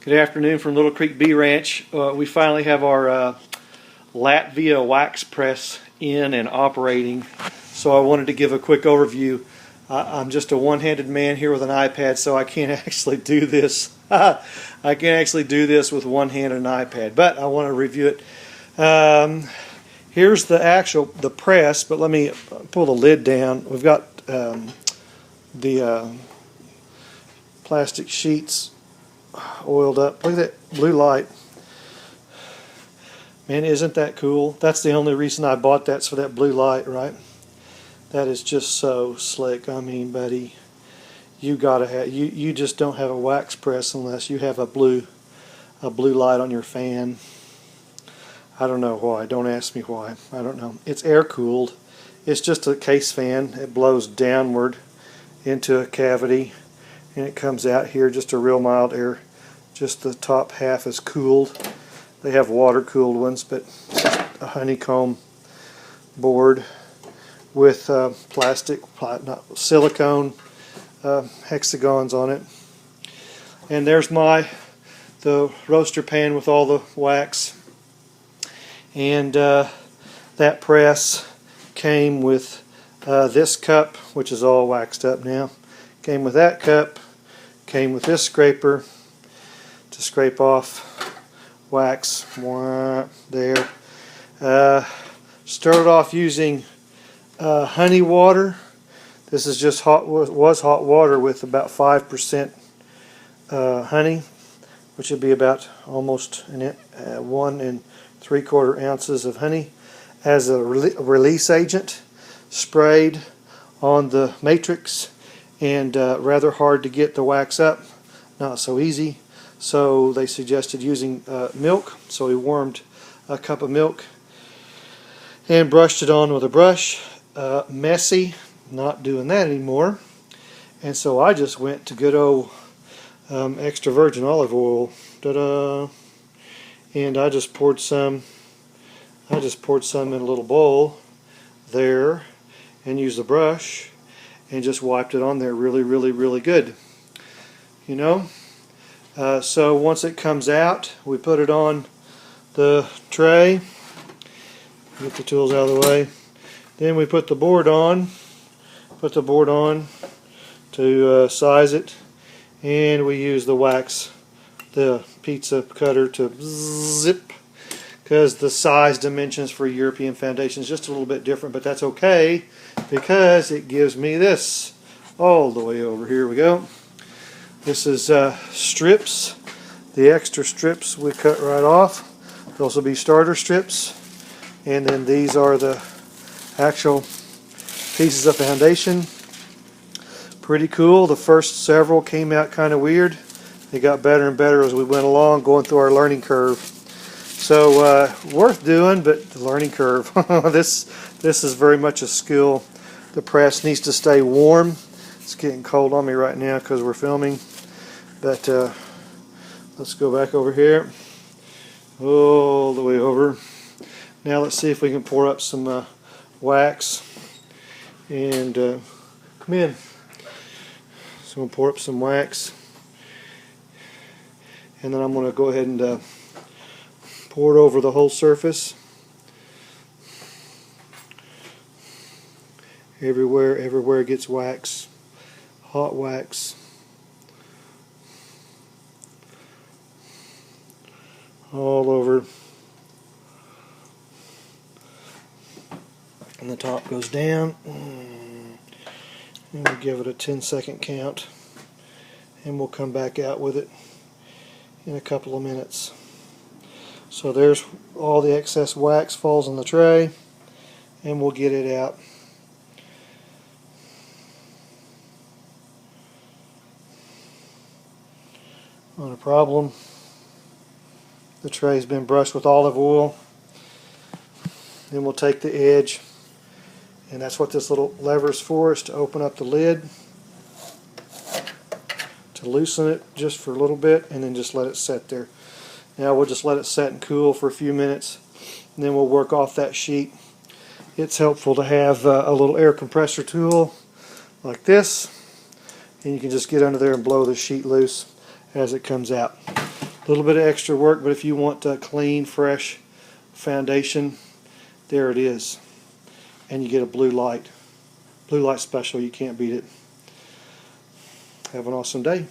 Good afternoon from Little Creek Bee Ranch. We finally have our Latvia Wax Press in and operating, so I wanted to give a quick overview. I'm just a one-handed man here with an iPad, so I can't actually do this. I can't actually do this with one hand and an iPad, but I want to review it. Here's the press, but let me pull the lid down. We've got the plastic sheets oiled up. Look at that blue light. Man, isn't that cool? That's the only reason I bought that's for that blue light, right? That is just so slick. I mean, buddy, you gotta have you just don't have a wax press unless you have a blue light on your fan. I don't know why. Don't ask me why. I don't know. It's air cooled. It's just a case fan. It blows downward into a cavity and it comes out here, just a real mild air. Just the top half is cooled. They have water cooled ones, but a honeycomb board with silicone hexagons on it. And there's the roaster pan with all the wax. And that press came with this cup, which is all waxed up now. Came with that cup. Came with this scraper to scrape off wax. There. Started off using honey water. This is just hot water with about 5% honey, which would be about almost 1 3/4 ounces of honey as a release agent, sprayed on the matrix, and rather hard to get the wax up, not so easy. So they suggested using milk, so we warmed a cup of milk and brushed it on with a brush. Messy, not doing that anymore, and so I just went to good old extra virgin olive oil. Ta-da! And I just poured some in a little bowl there and used the brush and just wiped it on there really good, you know. So once it comes out, we put it on the tray, get the tools out of the way, then we put the board on to size it, and we use the wax, the pizza cutter, to zip, because the size dimensions for European foundation is just a little bit different, but that's okay because it gives me this all the way over. Here we go. This is strips. The extra strips we cut right off. Those will be starter strips, and then these are the actual pieces of foundation. Pretty cool. The first several came out kind of weird. They got better and better as we went along, going through our learning curve. So worth doing, but the learning curve. This is very much a skill. The press needs to stay warm. It's getting cold on me right now because we're filming. But let's go back over here, all the way over. Now let's see if we can pour up some wax. And come in. So I'm going to pour up some wax. And then I'm going to go ahead and pour it over the whole surface. Everywhere it gets wax. Hot wax. All over. And the top goes down. And we'll give it a 10-second count. And we'll come back out with it in a couple of minutes. So there's all the excess wax falls on the tray, and we'll get it out. Not a problem. The tray's been brushed with olive oil. Then we'll take the edge, and that's what this little lever is for, is to open up the lid, to loosen it just for a little bit, and then just let it set there. Now we'll just let it set and cool for a few minutes, and then we'll work off that sheet. It's helpful to have a little air compressor tool like this, and you can just get under there and blow the sheet loose as it comes out. A little bit of extra work, but if you want a clean, fresh foundation, there it is. And you get a blue light. Blue light special, you can't beat it. Have an awesome day.